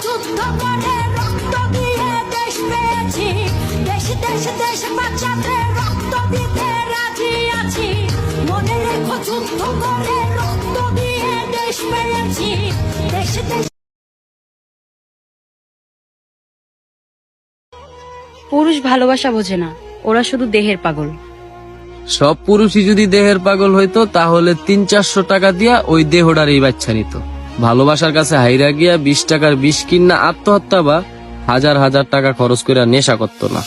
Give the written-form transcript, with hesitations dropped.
যুদ্ধ করে রক্ত দিয়ে দেশ পেয়েছি, দেশ দেশ দেশ বাঁচাতে রক্ত দিতে রাজি আছি। মনে রেখো যুদ্ধ করে রক্ত দিয়ে দেশ পেয়েছি, দেশ দেশ। পুরুষ ভালোবাসা বোঝে না, ওরা শুধু দেহের পাগল। সব পুরুষই যদি দেহের পাগল হইতো তাহলে 300-400 টাকা দিয়া ওই দেহটার এই বাচ্চা নিত। ভালোবাসার কাছে হাইরা গিয়া 20 টাকার বিষ কিনা আত্মহত্যা বা হাজার হাজার টাকা খরচ করে নেশা করতো না।